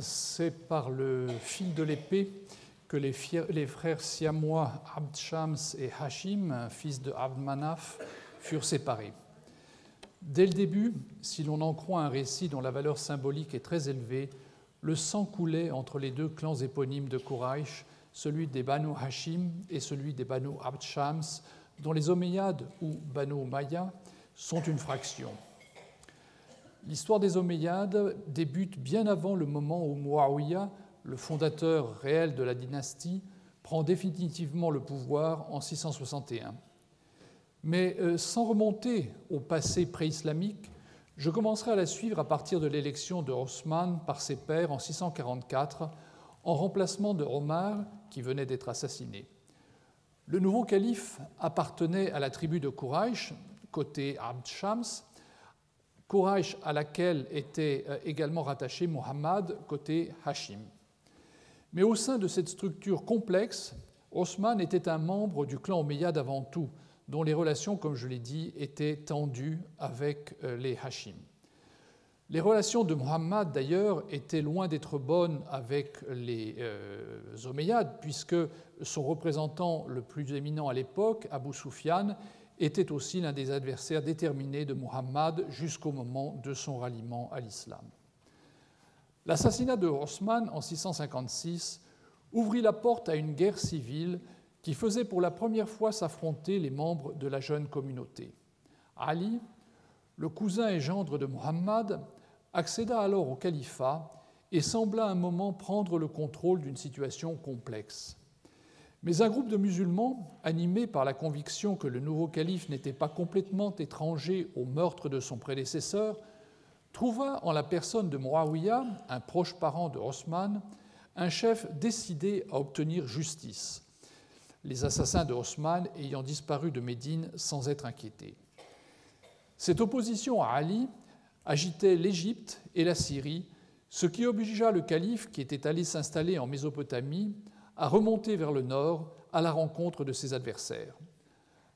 c'est par le fil de l'épée que les frères siamois Abd Shams et Hashim, fils de Abd Manaf, furent séparés. Dès le début, si l'on en croit un récit dont la valeur symbolique est très élevée, le sang coulait entre les deux clans éponymes de Quraïsh, celui des Banu Hashim et celui des Banu Abd Shams, dont les Omeyyades ou Banu Umayya sont une fraction. L'histoire des Omeyyades débute bien avant le moment où Muawiyah, le fondateur réel de la dynastie, prend définitivement le pouvoir en 661. Mais sans remonter au passé pré-islamique, je commencerai à la suivre à partir de l'élection de Osman par ses pairs en 644, en remplacement de Omar, qui venait d'être assassiné. Le nouveau calife appartenait à la tribu de Quraïsh, côté Abd Shams, Quraïsh à laquelle était également rattaché Muhammad, côté Hashim. Mais au sein de cette structure complexe, Osman était un membre du clan Omeyyade avant tout, dont les relations, comme je l'ai dit, étaient tendues avec les Hashim. Les relations de Muhammad, d'ailleurs, étaient loin d'être bonnes avec les Omeyyades, puisque son représentant le plus éminent à l'époque, Abu Sufyan, était aussi l'un des adversaires déterminés de Muhammad jusqu'au moment de son ralliement à l'islam. L'assassinat de Osman en 656 ouvrit la porte à une guerre civile qui faisait pour la première fois s'affronter les membres de la jeune communauté. Ali, le cousin et gendre de Muhammad, accéda alors au califat et sembla un moment prendre le contrôle d'une situation complexe. Mais un groupe de musulmans, animés par la conviction que le nouveau calife n'était pas complètement étranger au meurtre de son prédécesseur, trouva en la personne de Muawiyah, un proche parent de Osman, un chef décidé à obtenir justice, les assassins de Osman ayant disparu de Médine sans être inquiétés. Cette opposition à Ali agitait l'Égypte et la Syrie, ce qui obligea le calife, qui était allé s'installer en Mésopotamie, à remonter vers le nord à la rencontre de ses adversaires.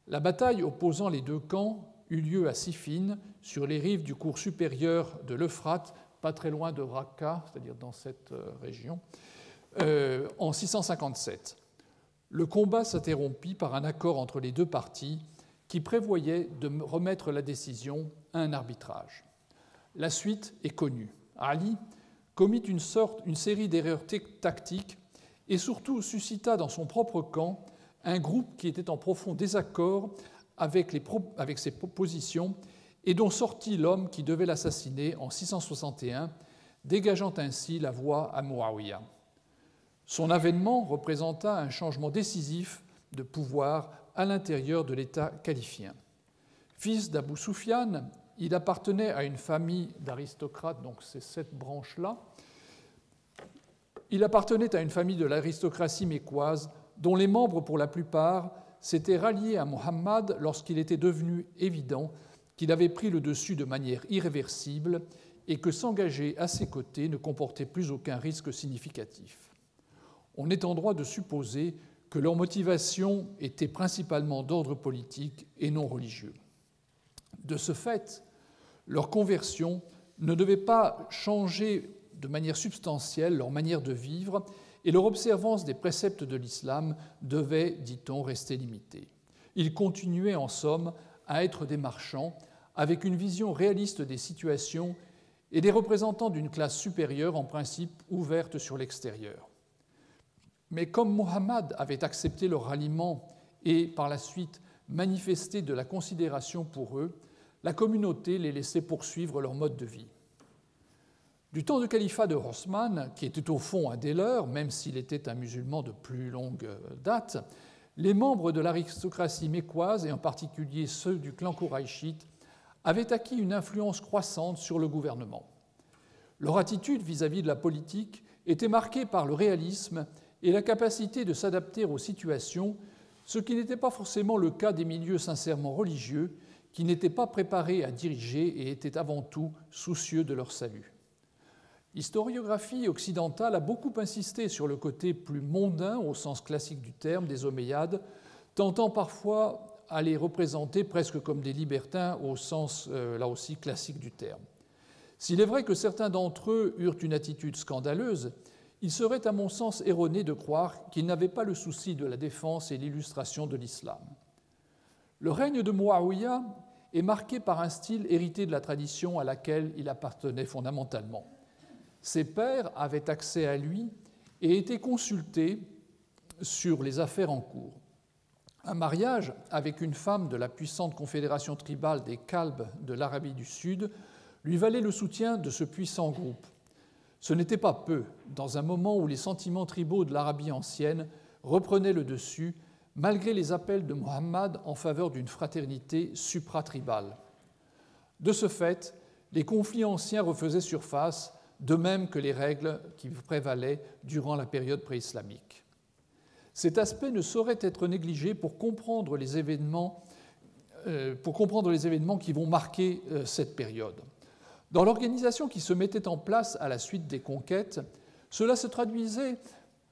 La bataille opposant les deux camps eut lieu à Siffin, sur les rives du cours supérieur de l'Euphrate, pas très loin de Raqqa, c'est-à-dire dans cette région, en 657. Le combat s'interrompit par un accord entre les deux parties qui prévoyait de remettre la décision à un arbitrage. La suite est connue. Ali commit une série d'erreurs tactiques et surtout suscita dans son propre camp un groupe qui était en profond désaccord avec ses propositions et dont sortit l'homme qui devait l'assassiner en 661, dégageant ainsi la voie à Muawiyah. Son avènement représenta un changement décisif de pouvoir à l'intérieur de l'État califien. Fils d'Abu Sufyan, il appartenait à une famille d'aristocrates, donc c'est cette branche-là. Il appartenait à une famille de l'aristocratie mécoise dont les membres, pour la plupart, s'étaient ralliés à Muhammad lorsqu'il était devenu évident qu'il avait pris le dessus de manière irréversible et que s'engager à ses côtés ne comportait plus aucun risque significatif. On est en droit de supposer que leur motivation était principalement d'ordre politique et non religieux. De ce fait, leur conversion ne devait pas changer de manière substantielle leur manière de vivre et leur observance des préceptes de l'islam devait, dit-on, rester limitée. Ils continuaient en somme à être des marchands avec une vision réaliste des situations et des représentants d'une classe supérieure en principe ouverte sur l'extérieur. Mais comme Muhammad avait accepté leur ralliement et par la suite manifesté de la considération pour eux, la communauté les laissait poursuivre leur mode de vie. Du temps du califat de Osman, qui était au fond un des leurs, même s'il était un musulman de plus longue date, les membres de l'aristocratie mécoise, et en particulier ceux du clan Quraïchite, avaient acquis une influence croissante sur le gouvernement. Leur attitude vis-à-vis de la politique était marquée par le réalisme et la capacité de s'adapter aux situations, ce qui n'était pas forcément le cas des milieux sincèrement religieux, qui n'étaient pas préparés à diriger et étaient avant tout soucieux de leur salut. L'historiographie occidentale a beaucoup insisté sur le côté plus mondain, au sens classique du terme, des Omeyyades, tentant parfois à les représenter presque comme des libertins, au sens, là aussi, classique du terme. S'il est vrai que certains d'entre eux eurent une attitude scandaleuse, il serait à mon sens erroné de croire qu'ils n'avaient pas le souci de la défense et l'illustration de l'islam. Le règne de Muawiyah est marqué par un style hérité de la tradition à laquelle il appartenait fondamentalement. Ses pairs avaient accès à lui et étaient consultés sur les affaires en cours. Un mariage avec une femme de la puissante confédération tribale des Kalbes de l'Arabie du Sud lui valait le soutien de ce puissant groupe. Ce n'était pas peu, dans un moment où les sentiments tribaux de l'Arabie ancienne reprenaient le dessus, malgré les appels de Muhammad en faveur d'une fraternité supratribale. De ce fait, les conflits anciens refaisaient surface, de même que les règles qui prévalaient durant la période préislamique. Cet aspect ne saurait être négligé pour comprendre les événements qui vont marquer cette période. Dans l'organisation qui se mettait en place à la suite des conquêtes, cela se traduisait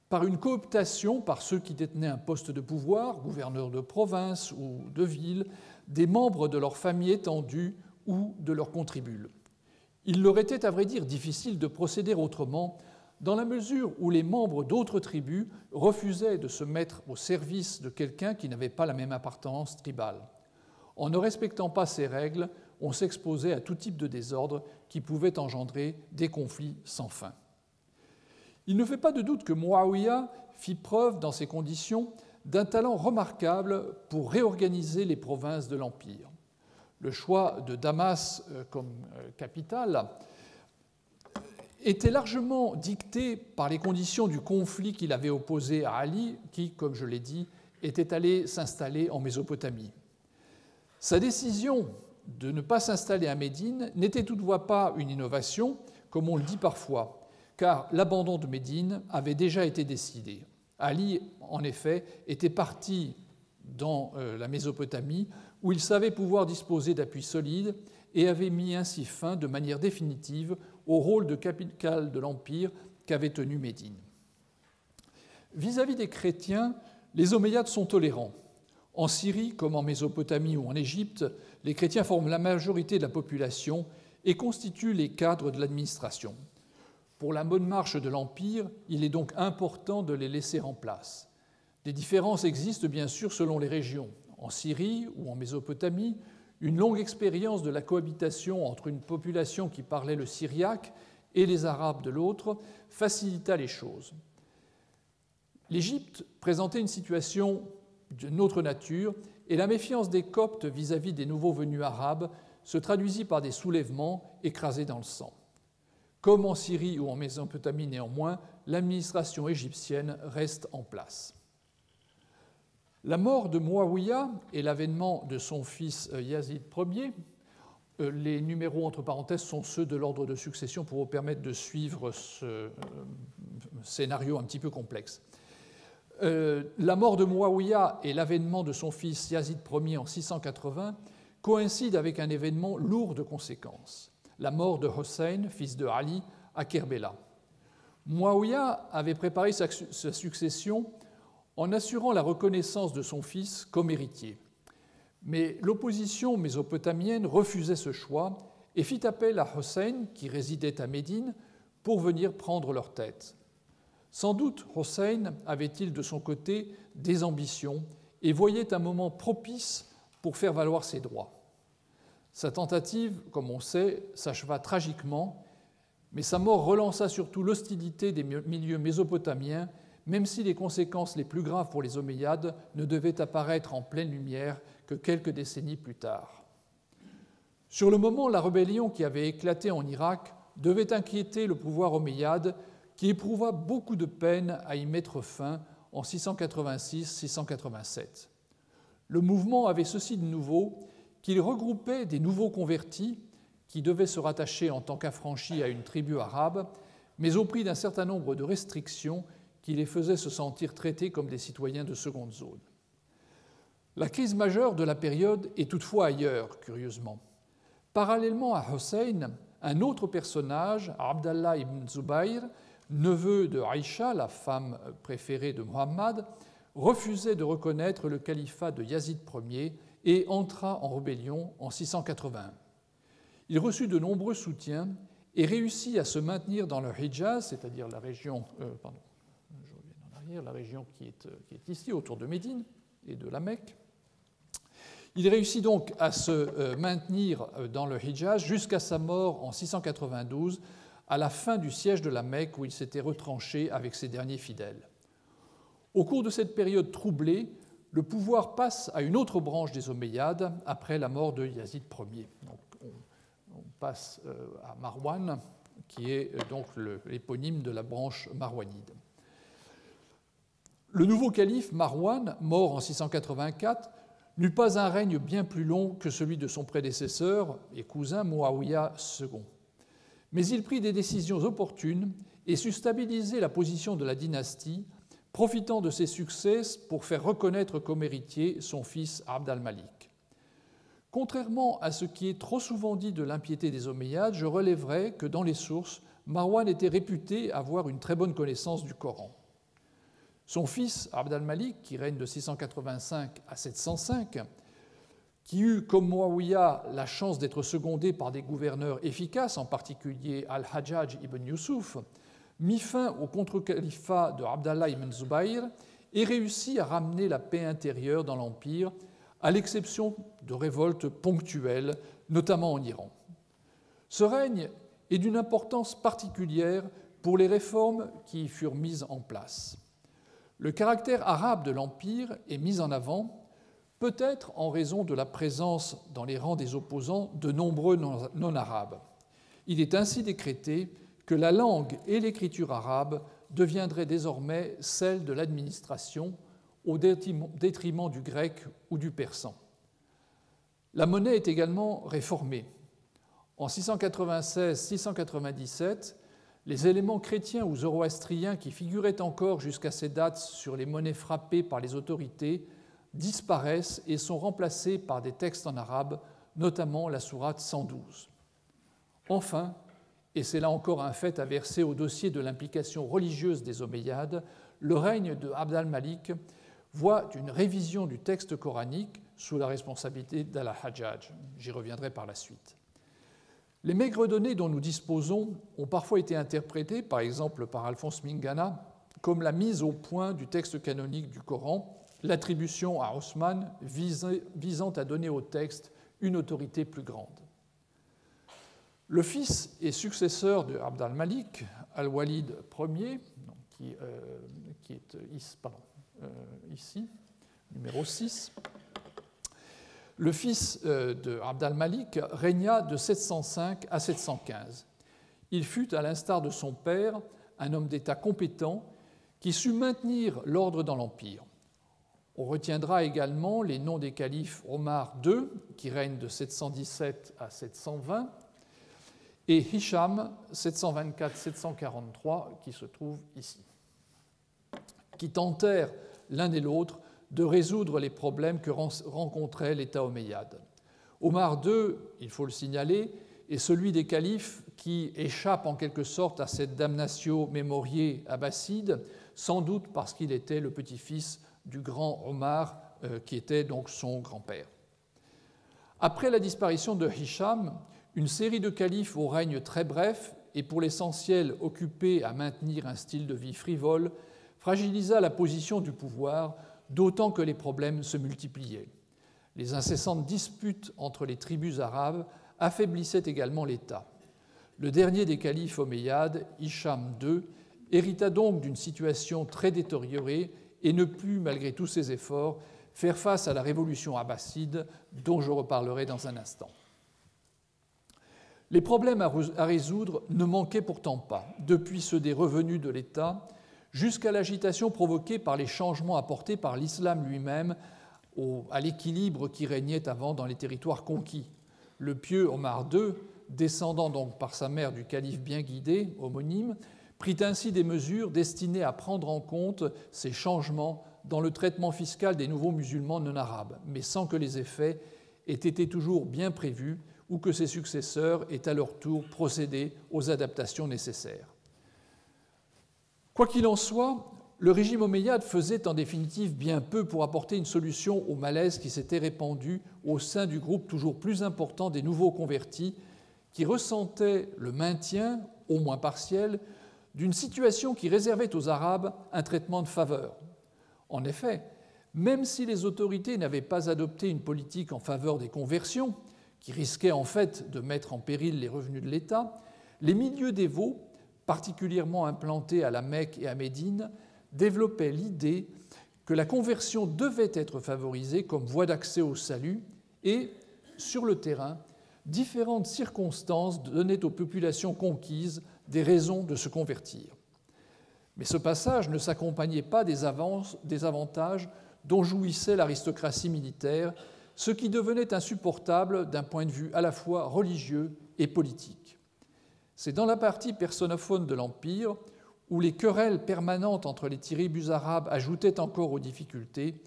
par une cooptation par ceux qui détenaient un poste de pouvoir, gouverneurs de province ou de ville, des membres de leur famille étendue ou de leurs contribules. Il leur était, à vrai dire, difficile de procéder autrement, dans la mesure où les membres d'autres tribus refusaient de se mettre au service de quelqu'un qui n'avait pas la même appartenance tribale. En ne respectant pas ces règles, on s'exposait à tout type de désordre qui pouvait engendrer des conflits sans fin. Il ne fait pas de doute que Muawiyah fit preuve, dans ces conditions, d'un talent remarquable pour réorganiser les provinces de l'Empire. Le choix de Damas comme capitale était largement dicté par les conditions du conflit qu'il avait opposé à Ali, qui, comme je l'ai dit, était allé s'installer en Mésopotamie. Sa décision de ne pas s'installer à Médine n'était toutefois pas une innovation, comme on le dit parfois, car l'abandon de Médine avait déjà été décidé. Ali, en effet, était parti dans la Mésopotamie, où il savait pouvoir disposer d'appuis solides et avait mis ainsi fin de manière définitive au rôle de capitale de l'Empire qu'avait tenu Médine. Vis-à-vis des chrétiens, les Omeyyades sont tolérants. En Syrie, comme en Mésopotamie ou en Égypte, les chrétiens forment la majorité de la population et constituent les cadres de l'administration. Pour la bonne marche de l'Empire, il est donc important de les laisser en place. Des différences existent bien sûr selon les régions. En Syrie ou en Mésopotamie, une longue expérience de la cohabitation entre une population qui parlait le syriaque et les Arabes de l'autre facilita les choses. L'Égypte présentait une situation d'une autre nature et la méfiance des Coptes vis-à-vis des nouveaux venus arabes se traduisit par des soulèvements écrasés dans le sang. Comme en Syrie ou en Mésopotamie néanmoins, l'administration égyptienne reste en place. La mort de Muawiyah et l'avènement de son fils Yazid Ier, les numéros entre parenthèses sont ceux de l'ordre de succession pour vous permettre de suivre ce scénario un petit peu complexe. La mort de Muawiyah et l'avènement de son fils Yazid Ier en 680 coïncident avec un événement lourd de conséquences, la mort de Hossein, fils de Ali, à Kerbela. Muawiyah avait préparé sa succession en assurant la reconnaissance de son fils comme héritier. Mais l'opposition mésopotamienne refusait ce choix et fit appel à Hossein, qui résidait à Médine, pour venir prendre leur tête. Sans doute Hossein avait-il de son côté des ambitions et voyait un moment propice pour faire valoir ses droits. Sa tentative, comme on sait, s'acheva tragiquement, mais sa mort relança surtout l'hostilité des milieux mésopotamiens, même si les conséquences les plus graves pour les Omeyyades ne devaient apparaître en pleine lumière que quelques décennies plus tard. Sur le moment, la rébellion qui avait éclaté en Irak devait inquiéter le pouvoir omeyyade, qui éprouva beaucoup de peine à y mettre fin en 686-687. Le mouvement avait ceci de nouveau qu'il regroupait des nouveaux convertis qui devaient se rattacher en tant qu'affranchis à une tribu arabe, mais au prix d'un certain nombre de restrictions qui les faisaient se sentir traités comme des citoyens de seconde zone. La crise majeure de la période est toutefois ailleurs, curieusement. Parallèlement à Hossein, un autre personnage, Abdallah ibn Zubayr, neveu de Aïcha, la femme préférée de Muhammad, refusait de reconnaître le califat de Yazid Ier et entra en rébellion en 681. Il reçut de nombreux soutiens et réussit à se maintenir dans le Hijaz, c'est-à-dire la région, la région qui est ici, autour de Médine et de la Mecque. Il réussit donc à se maintenir dans le Hijaz jusqu'à sa mort en 692, à la fin du siège de la Mecque où il s'était retranché avec ses derniers fidèles. Au cours de cette période troublée, le pouvoir passe à une autre branche des Omeyyades après la mort de Yazid Ier. Donc on passe à Marwan, qui est donc l'éponyme de la branche marwanide. Le nouveau calife Marwan, mort en 684, n'eut pas un règne bien plus long que celui de son prédécesseur et cousin Muawiyah II. Mais il prit des décisions opportunes et sut stabiliser la position de la dynastie, profitant de ses succès pour faire reconnaître comme héritier son fils Abd al-Malik. Contrairement à ce qui est trop souvent dit de l'impiété des Omeyyades, je relèverai que dans les sources, Marwan était réputé avoir une très bonne connaissance du Coran. Son fils Abd al-Malik, qui règne de 685 à 705, qui eut comme Muawiyah la chance d'être secondé par des gouverneurs efficaces, en particulier al-Hajjaj ibn Yusuf, mit fin au contre-califat de Abdallah ibn Zubayr et réussit à ramener la paix intérieure dans l'Empire, à l'exception de révoltes ponctuelles, notamment en Iran. Ce règne est d'une importance particulière pour les réformes qui y furent mises en place. Le caractère arabe de l'Empire est mis en avant, peut-être en raison de la présence dans les rangs des opposants de nombreux non-arabes. Il est ainsi décrété que la langue et l'écriture arabe deviendraient désormais celles de l'administration au détriment du grec ou du persan. La monnaie est également réformée. En 696-697, les éléments chrétiens ou zoroastriens qui figuraient encore jusqu'à ces dates sur les monnaies frappées par les autorités disparaissent et sont remplacés par des textes en arabe, notamment la sourate 112. Enfin, et c'est là encore un fait à verser au dossier de l'implication religieuse des Omeyyades, le règne de Abd al-Malik voit une révision du texte coranique sous la responsabilité d'al-Hajjaj. J'y reviendrai par la suite. Les maigres données dont nous disposons ont parfois été interprétées, par exemple par Alphonse Mingana, comme la mise au point du texte canonique du Coran, l'attribution à Osman visant à donner au texte une autorité plus grande. Le fils et successeur de Abd al-Malik, al-Walid Ier, qui est ici, numéro 6, le fils de Abd al-Malik régna de 705 à 715. Il fut, à l'instar de son père, un homme d'État compétent qui sut maintenir l'ordre dans l'Empire. On retiendra également les noms des califes Omar II, qui règne de 717 à 720, et Hisham, 724-743, qui se trouve ici, qui tentèrent l'un et l'autre de résoudre les problèmes que rencontrait l'État omeyyade. Omar II, il faut le signaler, est celui des califes qui échappe en quelque sorte à cette damnatio memoriae abbasside, sans doute parce qu'il était le petit-fils du grand Omar, qui était donc son grand-père. Après la disparition de Hisham, une série de califes au règne très bref et pour l'essentiel occupés à maintenir un style de vie frivole, fragilisa la position du pouvoir, d'autant que les problèmes se multipliaient. Les incessantes disputes entre les tribus arabes affaiblissaient également l'État. Le dernier des califes omeyyades, Hisham II, hérita donc d'une situation très détériorée et ne put, malgré tous ses efforts, faire face à la révolution abbasside, dont je reparlerai dans un instant. Les problèmes à résoudre ne manquaient pourtant pas, depuis ceux des revenus de l'État jusqu'à l'agitation provoquée par les changements apportés par l'islam lui-même à l'équilibre qui régnait avant dans les territoires conquis. Le pieux Omar II, descendant donc par sa mère du calife bien guidé, homonyme, prit ainsi des mesures destinées à prendre en compte ces changements dans le traitement fiscal des nouveaux musulmans non arabes, mais sans que les effets aient été toujours bien prévus ou que ses successeurs aient à leur tour procédé aux adaptations nécessaires. Quoi qu'il en soit, le régime omeyyade faisait en définitive bien peu pour apporter une solution au malaise qui s'était répandu au sein du groupe toujours plus important des nouveaux convertis, qui ressentait le maintien, au moins partiel, d'une situation qui réservait aux Arabes un traitement de faveur. En effet, même si les autorités n'avaient pas adopté une politique en faveur des conversions, qui risquait en fait de mettre en péril les revenus de l'État, les milieux dévots, particulièrement implantés à la Mecque et à Médine, développaient l'idée que la conversion devait être favorisée comme voie d'accès au salut et, sur le terrain, différentes circonstances donnaient aux populations conquises des raisons de se convertir. Mais ce passage ne s'accompagnait pas des avantages dont jouissait l'aristocratie militaire, ce qui devenait insupportable d'un point de vue à la fois religieux et politique. C'est dans la partie personnophone de l'Empire, où les querelles permanentes entre les tribus arabes ajoutaient encore aux difficultés,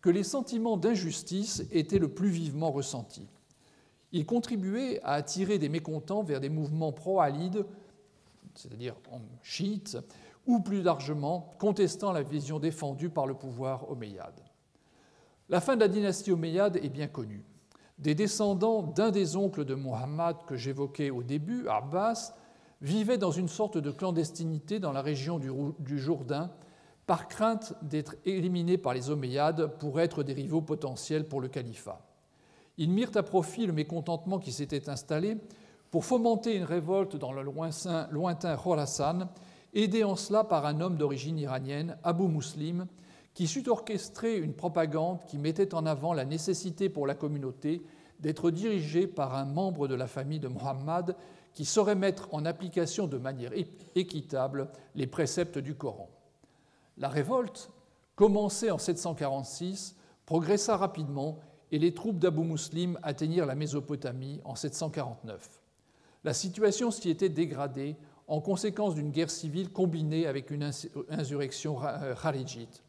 que les sentiments d'injustice étaient le plus vivement ressentis. Ils contribuaient à attirer des mécontents vers des mouvements pro-alides, c'est-à-dire chiites, ou plus largement contestant la vision défendue par le pouvoir omeyyade. La fin de la dynastie omeyyade est bien connue. Des descendants d'un des oncles de Muhammad que j'évoquais au début, Abbas, vivaient dans une sorte de clandestinité dans la région du Jourdain, par crainte d'être éliminés par les Omeyyades pour être des rivaux potentiels pour le califat. Ils mirent à profit le mécontentement qui s'était installé pour fomenter une révolte dans le lointain Khorasan, aidé en cela par un homme d'origine iranienne, Abu Muslim, qui sut orchestrer une propagande qui mettait en avant la nécessité pour la communauté d'être dirigée par un membre de la famille de Muhammad qui saurait mettre en application de manière équitable les préceptes du Coran. La révolte, commencée en 746, progressa rapidement et les troupes d'Abu Muslim atteignirent la Mésopotamie en 749. La situation s'y était dégradée en conséquence d'une guerre civile combinée avec une insurrection kharijite.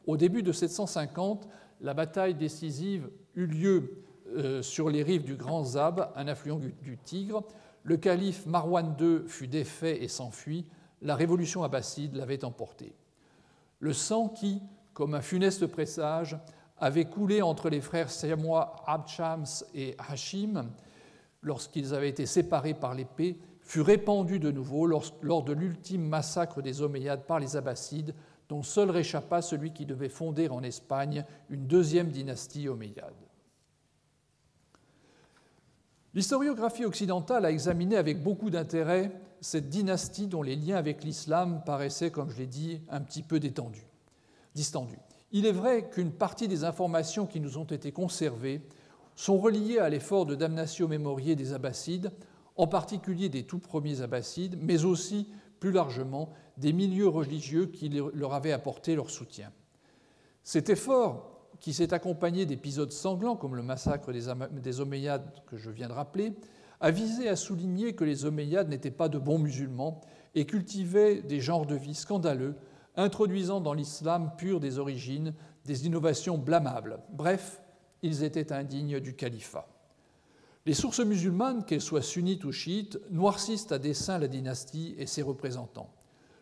Au début de 750, la bataille décisive eut lieu sur les rives du Grand Zab, un affluent du Tigre. Le calife Marwan II fut défait et s'enfuit. La révolution abbasside l'avait emporté. Le sang qui, comme un funeste présage, avait coulé entre les frères siamois Abd Shams et Hashim lorsqu'ils avaient été séparés par l'épée, fut répandu de nouveau lors de l'ultime massacre des Omeyyades par les Abbassides, dont seul réchappa celui qui devait fonder en Espagne une deuxième dynastie omeyyade. L'historiographie occidentale a examiné avec beaucoup d'intérêt cette dynastie dont les liens avec l'islam paraissaient, comme je l'ai dit, un petit peu distendus. Il est vrai qu'une partie des informations qui nous ont été conservées sont reliées à l'effort de damnatio memoriae des Abbassides, en particulier des tout premiers Abbassides, mais aussi, plus largement, des milieux religieux qui leur avaient apporté leur soutien. Cet effort, qui s'est accompagné d'épisodes sanglants comme le massacre des Omeyyades que je viens de rappeler, a visé à souligner que les Omeyyades n'étaient pas de bons musulmans et cultivaient des genres de vie scandaleux, introduisant dans l'islam pur des origines des innovations blâmables. Bref, ils étaient indignes du califat. Les sources musulmanes, qu'elles soient sunnites ou chiites, noircissent à dessein la dynastie et ses représentants.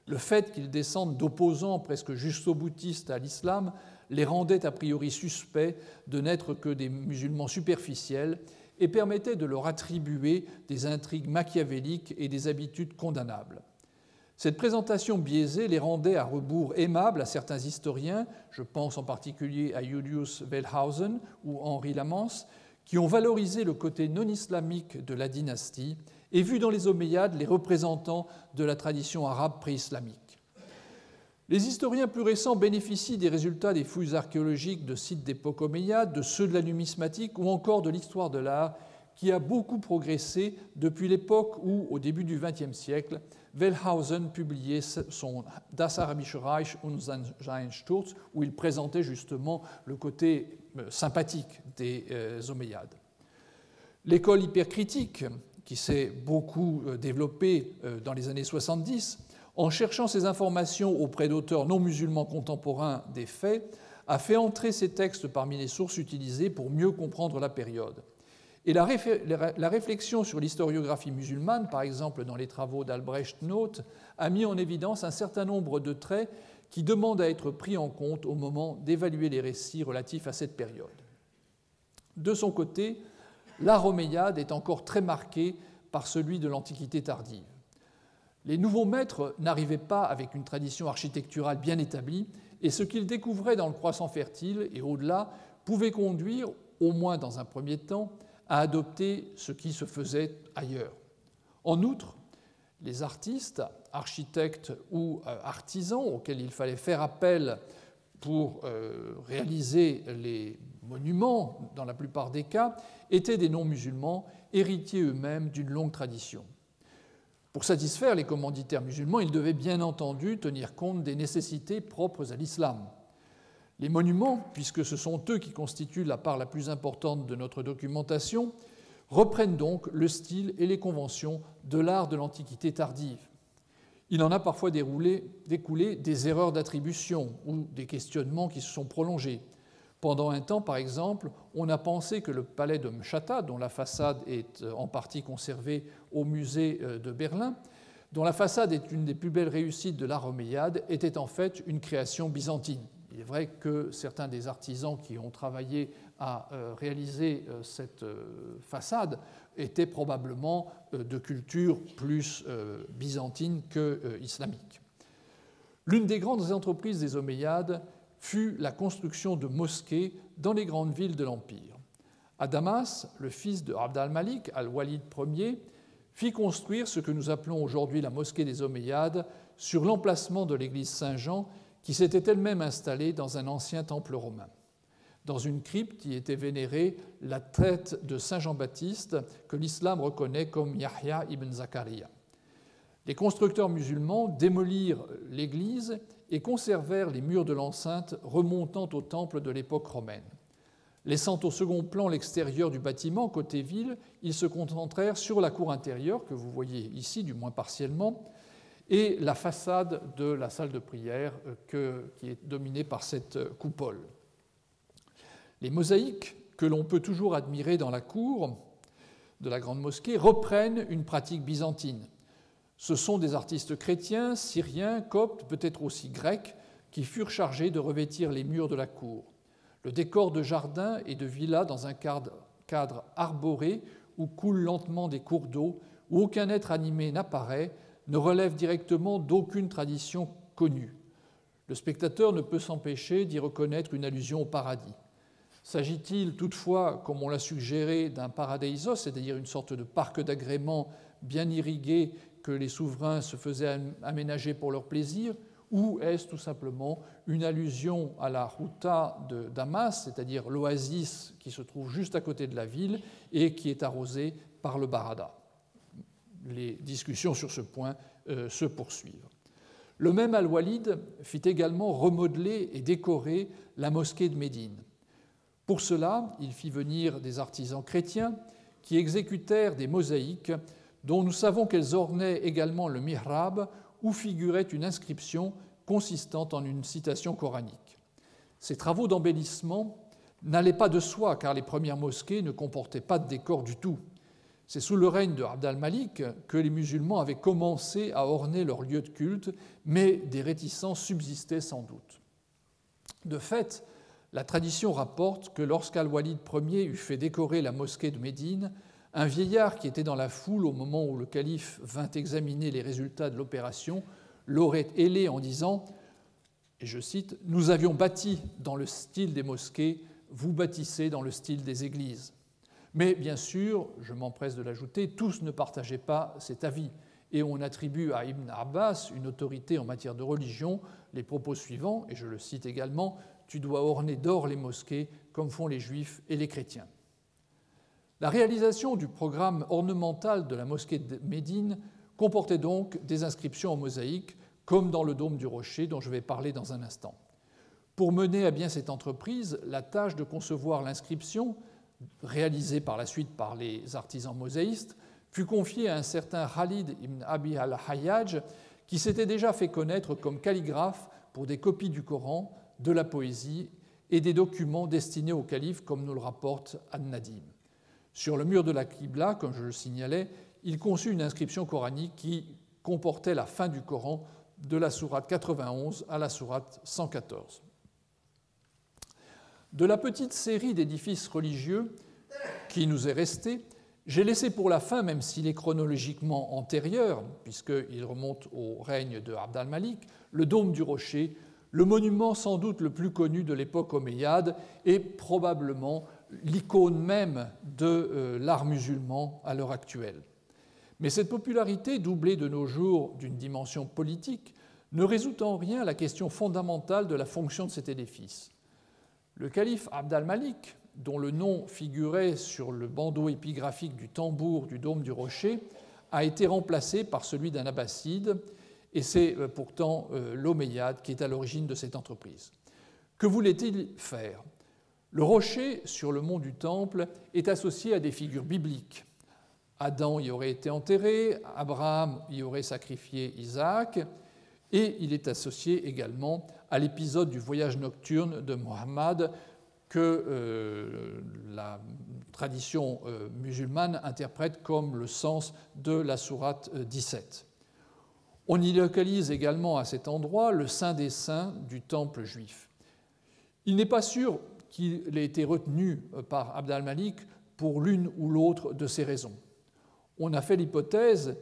Le fait qu'ils descendent d'opposants presque jusqu'au-boutistes à l'islam les rendait a priori suspects de n'être que des musulmans superficiels et permettait de leur attribuer des intrigues machiavéliques et des habitudes condamnables. Cette présentation biaisée les rendait à rebours aimables à certains historiens, je pense en particulier à Julius Wellhausen ou Henri Lamance, qui ont valorisé le côté non-islamique de la dynastie et vu dans les Omeyyades les représentants de la tradition arabe pré-islamique. Les historiens plus récents bénéficient des résultats des fouilles archéologiques de sites d'époque omeyyade, de ceux de la numismatique ou encore de l'histoire de l'art, qui a beaucoup progressé depuis l'époque où, au début du XXe siècle, Wellhausen publiait son Das Arabische Reich und sein Sturz, où il présentait justement le côté sympathique des Omeyyades. L'école hypercritique, qui s'est beaucoup développée dans les années 70, en cherchant ces informations auprès d'auteurs non musulmans contemporains des faits, a fait entrer ces textes parmi les sources utilisées pour mieux comprendre la période. Et la réflexion sur l'historiographie musulmane, par exemple dans les travaux d'Albrecht Noth, a mis en évidence un certain nombre de traits qui demandent à être pris en compte au moment d'évaluer les récits relatifs à cette période. De son côté, l'art omeyyade est encore très marqué par celui de l'Antiquité tardive. Les nouveaux maîtres n'arrivaient pas avec une tradition architecturale bien établie, et ce qu'ils découvraient dans le croissant fertile et au-delà pouvait conduire, au moins dans un premier temps, à adopter ce qui se faisait ailleurs. En outre, les artistes, architectes ou artisans auxquels il fallait faire appel pour réaliser les monuments, dans la plupart des cas, étaient des non-musulmans, héritiers eux-mêmes d'une longue tradition. Pour satisfaire les commanditaires musulmans, ils devaient bien entendu tenir compte des nécessités propres à l'islam. Les monuments, puisque ce sont eux qui constituent la part la plus importante de notre documentation, reprennent donc le style et les conventions de l'art de l'Antiquité tardive. Il en a parfois découlé des erreurs d'attribution ou des questionnements qui se sont prolongés. Pendant un temps, par exemple, on a pensé que le palais de Mshatha, dont la façade est en partie conservée au musée de Berlin, dont la façade est une des plus belles réussites de l'art omeyyade, était en fait une création byzantine. Il est vrai que certains des artisans qui ont travaillé à réaliser cette façade étaient probablement de culture plus byzantine que islamique. L'une des grandes entreprises des Omeyyades fut la construction de mosquées dans les grandes villes de l'Empire. À Damas, le fils de Abd al-Malik, al-Walid Ier, fit construire ce que nous appelons aujourd'hui la mosquée des Omeyyades sur l'emplacement de l'église Saint-Jean qui s'était elle-même installée dans un ancien temple romain. Dans une crypte y était vénérée la tête de Saint Jean-Baptiste que l'islam reconnaît comme Yahya ibn Zakaria. Les constructeurs musulmans démolirent l'église et conservèrent les murs de l'enceinte remontant au temple de l'époque romaine. Laissant au second plan l'extérieur du bâtiment côté ville, ils se concentrèrent sur la cour intérieure, que vous voyez ici, du moins partiellement, et la façade de la salle de prière qui est dominée par cette coupole. Les mosaïques que l'on peut toujours admirer dans la cour de la grande mosquée reprennent une pratique byzantine. Ce sont des artistes chrétiens, syriens, coptes, peut-être aussi grecs, qui furent chargés de revêtir les murs de la cour. Le décor de jardin et de villa dans un cadre arboré où coulent lentement des cours d'eau, où aucun être animé n'apparaît, ne relève directement d'aucune tradition connue. Le spectateur ne peut s'empêcher d'y reconnaître une allusion au paradis. S'agit-il toutefois, comme on l'a suggéré, d'un paradeisos, c'est-à-dire une sorte de parc d'agrément bien irrigué que les souverains se faisaient aménager pour leur plaisir, ou est-ce tout simplement une allusion à la Routa de Damas, c'est-à-dire l'oasis qui se trouve juste à côté de la ville et qui est arrosée par le Barada? Les discussions sur ce point se poursuivent. Le même Al-Walid fit également remodeler et décorer la mosquée de Médine. Pour cela, il fit venir des artisans chrétiens qui exécutèrent des mosaïques dont nous savons qu'elles ornaient également le mihrab où figurait une inscription consistant en une citation coranique. Ces travaux d'embellissement n'allaient pas de soi car les premières mosquées ne comportaient pas de décor du tout. C'est sous le règne de Abd al-Malik que les musulmans avaient commencé à orner leurs lieux de culte, mais des réticences subsistaient sans doute. De fait, la tradition rapporte que lorsqu'Al-Walid Ier eut fait décorer la mosquée de Médine, un vieillard qui était dans la foule au moment où le calife vint examiner les résultats de l'opération l'aurait hélé en disant, et je cite, « Nous avions bâti dans le style des mosquées, vous bâtissez dans le style des églises. » Mais bien sûr, je m'empresse de l'ajouter, tous ne partageaient pas cet avis, et on attribue à Ibn Abbas, une autorité en matière de religion, les propos suivants, et je le cite également, « Tu dois orner d'or les mosquées comme font les juifs et les chrétiens. » La réalisation du programme ornemental de la mosquée de Médine comportait donc des inscriptions en mosaïque, comme dans le dôme du rocher dont je vais parler dans un instant. Pour mener à bien cette entreprise, la tâche de concevoir l'inscription, réalisée par la suite par les artisans mosaïstes, fut confiée à un certain Khalid ibn Abi al-Hayyaj, qui s'était déjà fait connaître comme calligraphe pour des copies du Coran, de la poésie et des documents destinés au calife, comme nous le rapporte An-Nadim. Sur le mur de la Qibla, comme je le signalais, il conçut une inscription coranique qui comportait la fin du Coran de la sourate 91 à la sourate 114. De la petite série d'édifices religieux qui nous est restée, J'ai laissé pour la fin, même s'il est chronologiquement antérieur, puisqu'il remonte au règne de Abd al-Malik, le dôme du rocher, le monument sans doute le plus connu de l'époque omeyyade et probablement l'icône même de l'art musulman à l'heure actuelle. Mais cette popularité, doublée de nos jours d'une dimension politique, ne résout en rien la question fondamentale de la fonction de cet édifice. Le calife Abd al-Malik, dont le nom figurait sur le bandeau épigraphique du tambour du dôme du rocher, a été remplacé par celui d'un abbasside, et c'est pourtant l'Omeyyade qui est à l'origine de cette entreprise. Que voulait-il faire? Le rocher sur le mont du Temple est associé à des figures bibliques. Adam y aurait été enterré, Abraham y aurait sacrifié Isaac, et il est associé également à l'épisode du voyage nocturne de Mohammed que la tradition musulmane interprète comme le sens de la sourate 17. On y localise également à cet endroit le Saint des Saints du temple juif. Il n'est pas sûr qu'il ait été retenu par Abd al-Malik pour l'une ou l'autre de ces raisons. On a fait l'hypothèse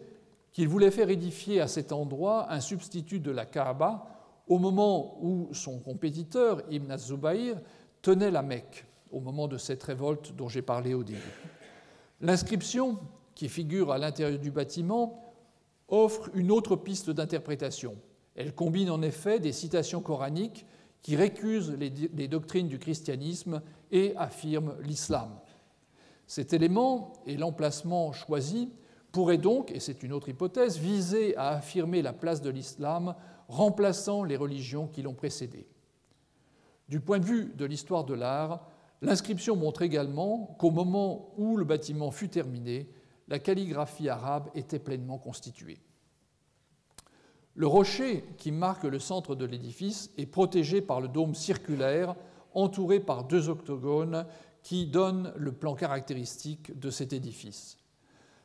qu'il voulait faire édifier à cet endroit un substitut de la Kaaba au moment où son compétiteur, Ibn az-Zubayr, tenait la Mecque, au moment de cette révolte dont j'ai parlé au début. L'inscription qui figure à l'intérieur du bâtiment offre une autre piste d'interprétation. Elle combine en effet des citations coraniques qui récusent les doctrines du christianisme et affirment l'islam. Cet élément et l'emplacement choisi pourraient donc, et c'est une autre hypothèse, viser à affirmer la place de l'islam remplaçant les religions qui l'ont précédé. Du point de vue de l'histoire de l'art, l'inscription montre également qu'au moment où le bâtiment fut terminé, la calligraphie arabe était pleinement constituée. Le rocher qui marque le centre de l'édifice est protégé par le dôme circulaire entouré par deux octogones qui donnent le plan caractéristique de cet édifice.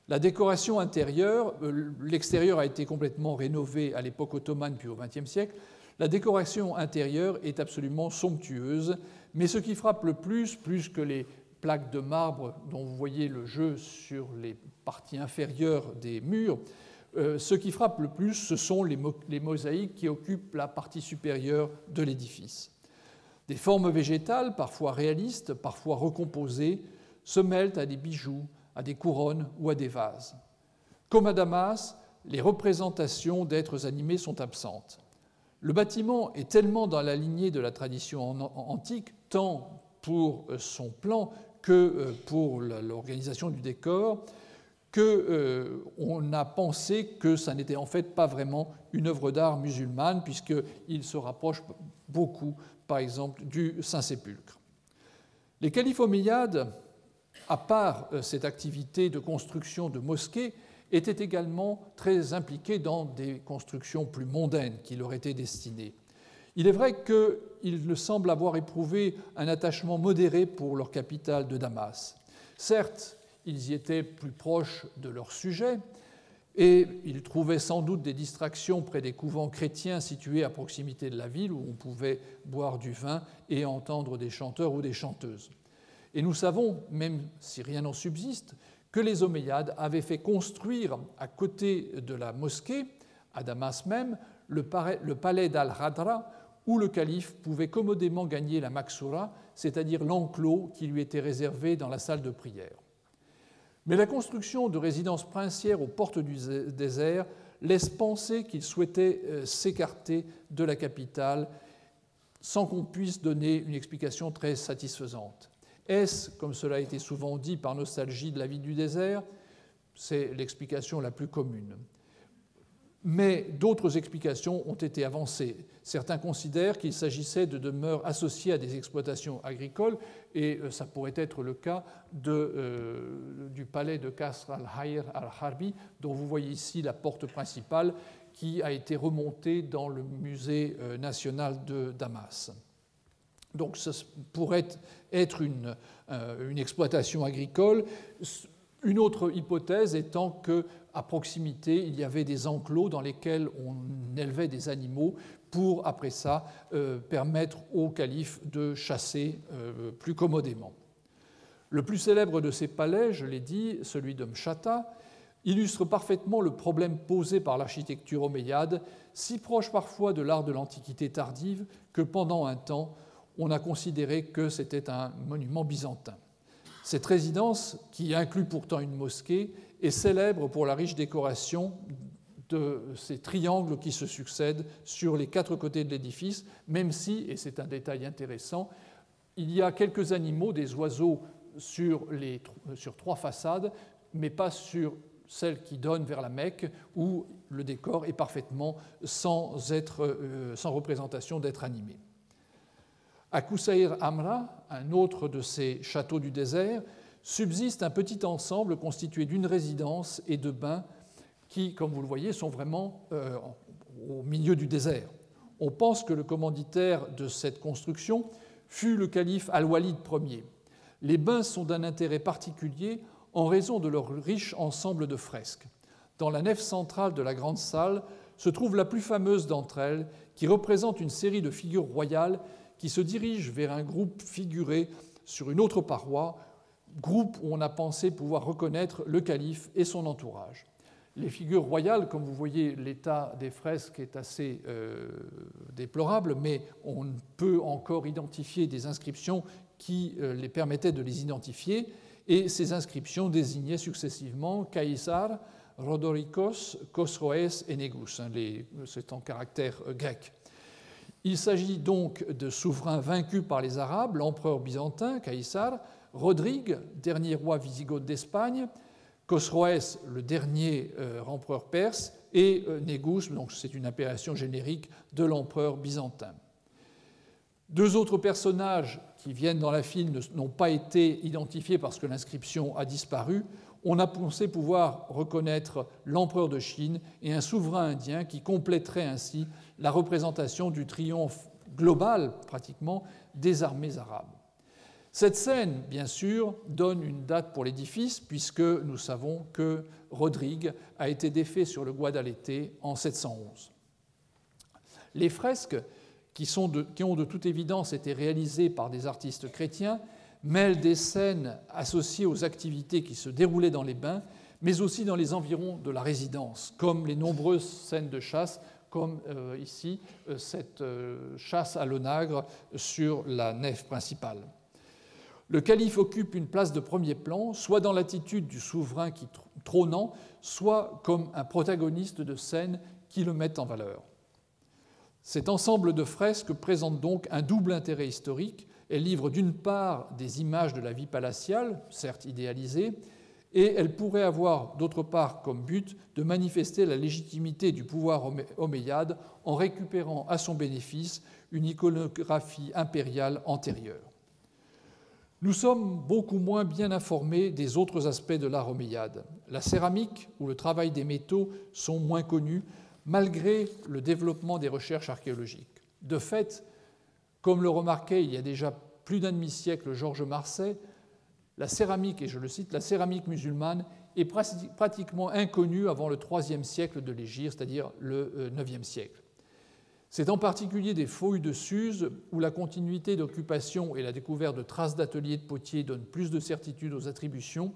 La décoration intérieure, l'extérieur a été complètement rénové à l'époque ottomane puis au XXe siècle, la décoration intérieure est absolument somptueuse, mais ce qui frappe le plus que les plaques de marbre dont vous voyez le jeu sur les parties inférieures des murs, ce qui frappe le plus, ce sont les mosaïques qui occupent la partie supérieure de l'édifice. Des formes végétales, parfois réalistes, parfois recomposées, se mêlent à des bijoux, à des couronnes ou à des vases. Comme à Damas, les représentations d'êtres animés sont absentes. Le bâtiment est tellement dans la lignée de la tradition antique, tant pour son plan que pour l'organisation du décor, qu'on a pensé que ça n'était en fait pas vraiment une œuvre d'art musulmane, puisqu'il se rapproche beaucoup, par exemple, du Saint-Sépulcre. Les califes omeyyades, à part cette activité de construction de mosquées, étaient également très impliqués dans des constructions plus mondaines qui leur étaient destinées. Il est vrai qu'ils semblent avoir éprouvé un attachement modéré pour leur capitale de Damas. Certes, ils y étaient plus proches de leur sujet et ils trouvaient sans doute des distractions près des couvents chrétiens situés à proximité de la ville où on pouvait boire du vin et entendre des chanteurs ou des chanteuses. Et nous savons, même si rien n'en subsiste, que les Omeyyades avaient fait construire à côté de la mosquée, à Damas même, le palais d'Al-Hadra, où le calife pouvait commodément gagner la Maksura, c'est-à-dire l'enclos qui lui était réservé dans la salle de prière. Mais la construction de résidences princières aux portes du désert laisse penser qu'il souhaitait s'écarter de la capitale sans qu'on puisse donner une explication très satisfaisante. Est-ce, comme cela a été souvent dit, par nostalgie de la vie du désert? C'est l'explication la plus commune. Mais d'autres explications ont été avancées. Certains considèrent qu'il s'agissait de demeures associées à des exploitations agricoles, et ça pourrait être le cas du palais de Qasr al-Hayr al-Harbi, dont vous voyez ici la porte principale, qui a été remontée dans le musée national de Damas. Donc ça pourrait être une exploitation agricole. Une autre hypothèse étant qu'à proximité, il y avait des enclos dans lesquels on élevait des animaux pour, après ça, permettre au calife de chasser plus commodément. Le plus célèbre de ces palais, je l'ai dit, celui de Mshata, illustre parfaitement le problème posé par l'architecture omeyyade, si proche parfois de l'art de l'Antiquité tardive que pendant un temps, on a considéré que c'était un monument byzantin. Cette résidence, qui inclut pourtant une mosquée, est célèbre pour la riche décoration de ces triangles qui se succèdent sur les 4 côtés de l'édifice, même si, et c'est un détail intéressant, il y a quelques animaux, des oiseaux sur 3 façades, mais pas sur celle qui donne vers la Mecque, où le décor est parfaitement sans représentation d'être animé. À Qusayr Amra, un autre de ces châteaux du désert, subsiste un petit ensemble constitué d'une résidence et de bains qui, comme vous le voyez, sont vraiment au milieu du désert. On pense que le commanditaire de cette construction fut le calife Al-Walid Ier. Les bains sont d'un intérêt particulier en raison de leur riche ensemble de fresques. Dans la nef centrale de la grande salle se trouve la plus fameuse d'entre elles, qui représente une série de figures royales qui se dirigent vers un groupe figuré sur une autre paroi, groupe où on a pensé pouvoir reconnaître le calife et son entourage. Les figures royales, comme vous voyez, l'état des fresques est assez déplorable, mais on peut encore identifier des inscriptions qui les permettaient de les identifier, et ces inscriptions désignaient successivement Caïsar, Rodorikos, Khosroès et Négus. C'est en caractère grec. Il s'agit donc de souverains vaincus par les Arabes, l'empereur byzantin, Caïsar, Rodrigue, dernier roi wisigothe d'Espagne, Khosroès, le dernier empereur perse, et Négus, donc c'est une appellation générique de l'empereur byzantin. 2 autres personnages qui viennent dans la file n'ont pas été identifiés parce que l'inscription a disparu. On a pensé pouvoir reconnaître l'empereur de Chine et un souverain indien qui compléterait ainsi la représentation du triomphe global, pratiquement, des armées arabes. Cette scène, bien sûr, donne une date pour l'édifice, puisque nous savons que Rodrigue a été défait sur le Guadalete en 711. Les fresques, qui ont de toute évidence été réalisées par des artistes chrétiens, mêlent des scènes associées aux activités qui se déroulaient dans les bains, mais aussi dans les environs de la résidence, comme les nombreuses scènes de chasse, comme ici cette chasse à l'onagre sur la nef principale. Le calife occupe une place de premier plan, soit dans l'attitude du souverain qui trônant, soit comme un protagoniste de scène qui le met en valeur. Cet ensemble de fresques présente donc un double intérêt historique. Elle livre d'une part des images de la vie palatiale, certes idéalisées, et elle pourrait avoir d'autre part comme but de manifester la légitimité du pouvoir omeyyade en récupérant à son bénéfice une iconographie impériale antérieure. Nous sommes beaucoup moins bien informés des autres aspects de l'art omeyyade. La céramique ou le travail des métaux sont moins connus, malgré le développement des recherches archéologiques. De fait, comme le remarquait il y a déjà plus d'un demi-siècle Georges Marsay, la céramique, et je le cite, la céramique musulmane est pratiquement inconnue avant le IIIe siècle de l'Hégire, c'est-à-dire le IXe siècle. C'est en particulier des fouilles de Suse, où la continuité d'occupation et la découverte de traces d'ateliers de potiers donnent plus de certitude aux attributions,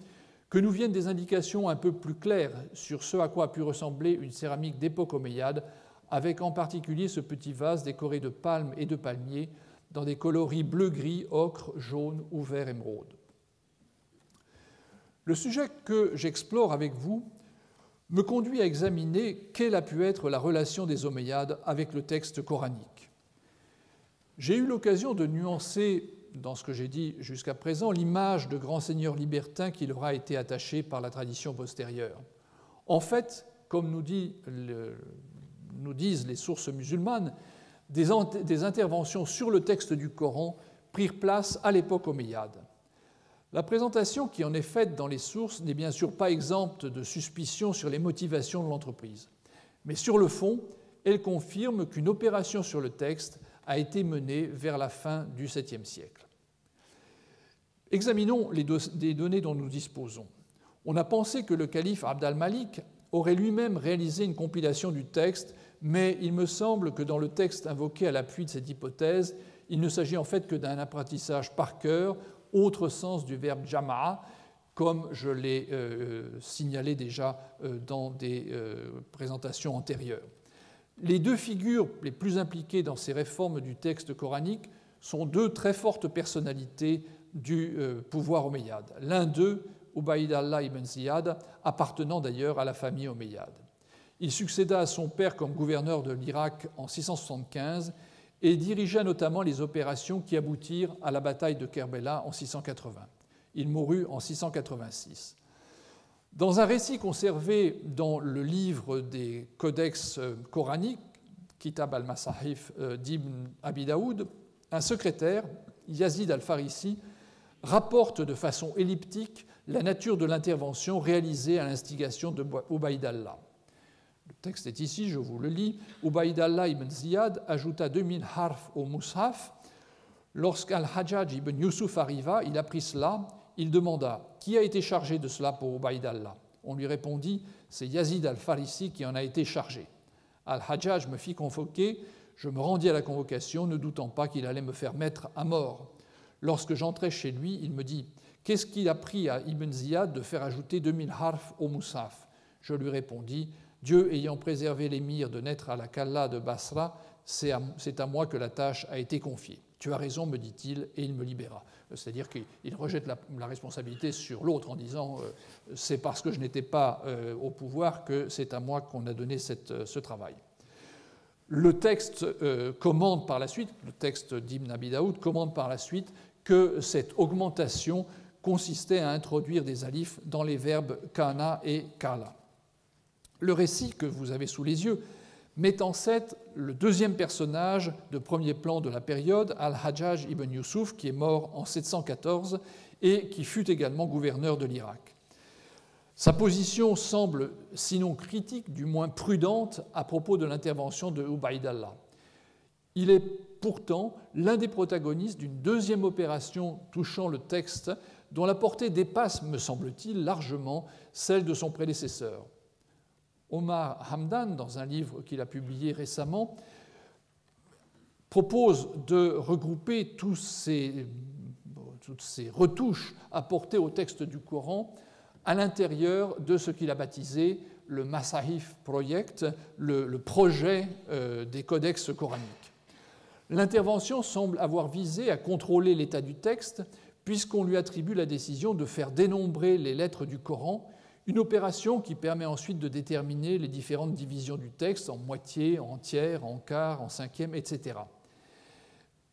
que nous viennent des indications un peu plus claires sur ce à quoi a pu ressembler une céramique d'époque omeyyade, avec en particulier ce petit vase décoré de palmes et de palmiers dans des coloris bleu-gris, ocre, jaune ou vert émeraude. Le sujet que j'explore avec vous me conduit à examiner quelle a pu être la relation des Omeyyades avec le texte coranique. J'ai eu l'occasion de nuancer, dans ce que j'ai dit jusqu'à présent, l'image de grand seigneur libertin qui leur a été attachée par la tradition postérieure. En fait, comme nous disent les sources musulmanes, des interventions sur le texte du Coran prirent place à l'époque omeyyade. La présentation qui en est faite dans les sources n'est bien sûr pas exempte de suspicions sur les motivations de l'entreprise. Mais sur le fond, elle confirme qu'une opération sur le texte a été menée vers la fin du VIIe siècle. Examinons les données dont nous disposons. On a pensé que le calife Abd al-Malik aurait lui-même réalisé une compilation du texte, mais il me semble que dans le texte invoqué à l'appui de cette hypothèse, il ne s'agit en fait que d'un apprentissage par cœur autre sens du verbe jama'a, comme je l'ai signalé déjà dans des présentations antérieures. Les deux figures les plus impliquées dans ces réformes du texte coranique sont deux très fortes personnalités du pouvoir omeyyade. L'un d'eux, Ubaydallah ibn Ziyad, appartenant d'ailleurs à la famille omeyyade. Il succéda à son père comme gouverneur de l'Irak en 675 et dirigea notamment les opérations qui aboutirent à la bataille de Kerbela en 680. Il mourut en 686. Dans un récit conservé dans le livre des codex coraniques, Kitab al-Masahif d'Ibn Abi Daoud, un secrétaire, Yazid al-Farisi, rapporte de façon elliptique la nature de l'intervention réalisée à l'instigation de Ubaydallah. Le texte est ici, je vous le lis. Ubaydallah ibn Ziyad ajouta 2000 harf au Mushaf. Lorsqu'Al-Hajjaj ibn Yusuf arriva, il apprit cela. Il demanda « Qui a été chargé de cela pour Ubaydallah ?» On lui répondit « C'est Yazid al-Farisi qui en a été chargé. » Al-Hajjaj me fit convoquer. Je me rendis à la convocation, ne doutant pas qu'il allait me faire mettre à mort. Lorsque j'entrai chez lui, il me dit « Qu'est-ce qu'il a pris à Ibn Ziyad de faire ajouter 2000 harf au Musaf ?» Je lui répondis « Dieu ayant préservé l'émir de naître à la Kalla de Basra, c'est à moi que la tâche a été confiée. » Tu as raison, me dit-il, et il me libéra. C'est-à-dire qu'il rejette la responsabilité sur l'autre en disant c'est parce que je n'étais pas au pouvoir que c'est à moi qu'on a donné ce travail. Le texte commande par la suite, le texte d'Ibn Abi Daoud commande par la suite que cette augmentation consistait à introduire des alifs dans les verbes kana et kala. Le récit que vous avez sous les yeux met en scène le deuxième personnage de premier plan de la période, Al-Hajjaj ibn Yusuf, qui est mort en 714 et qui fut également gouverneur de l'Irak. Sa position semble, sinon critique, du moins prudente à propos de l'intervention de Ubaydallah. Il est pourtant l'un des protagonistes d'une deuxième opération touchant le texte dont la portée dépasse, me semble-t-il, largement celle de son prédécesseur. Omar Hamdan, dans un livre qu'il a publié récemment, propose de regrouper toutes ces retouches apportées au texte du Coran à l'intérieur de ce qu'il a baptisé le Masahif Project, le projet des codex coraniques. L'intervention semble avoir visé à contrôler l'état du texte, puisqu'on lui attribue la décision de faire dénombrer les lettres du Coran, une opération qui permet ensuite de déterminer les différentes divisions du texte en moitié, en tiers, en quart, en cinquième, etc.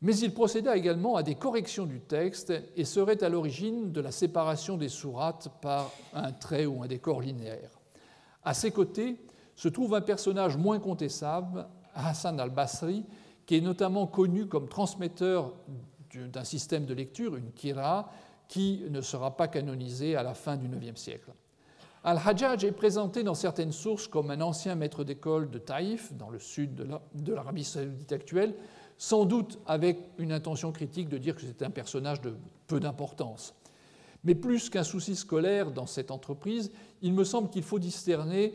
Mais il procéda également à des corrections du texte et serait à l'origine de la séparation des sourates par un trait ou un décor linéaire. À ses côtés se trouve un personnage moins contestable, Hassan al-Basri, qui est notamment connu comme transmetteur d'un système de lecture, une qira, qui ne sera pas canonisé à la fin du IXe siècle. Al-Hajjaj est présenté dans certaines sources comme un ancien maître d'école de Taïf, dans le sud de l'Arabie saoudite actuelle, sans doute avec une intention critique de dire que c'était un personnage de peu d'importance. Mais plus qu'un souci scolaire dans cette entreprise, il me semble qu'il faut discerner,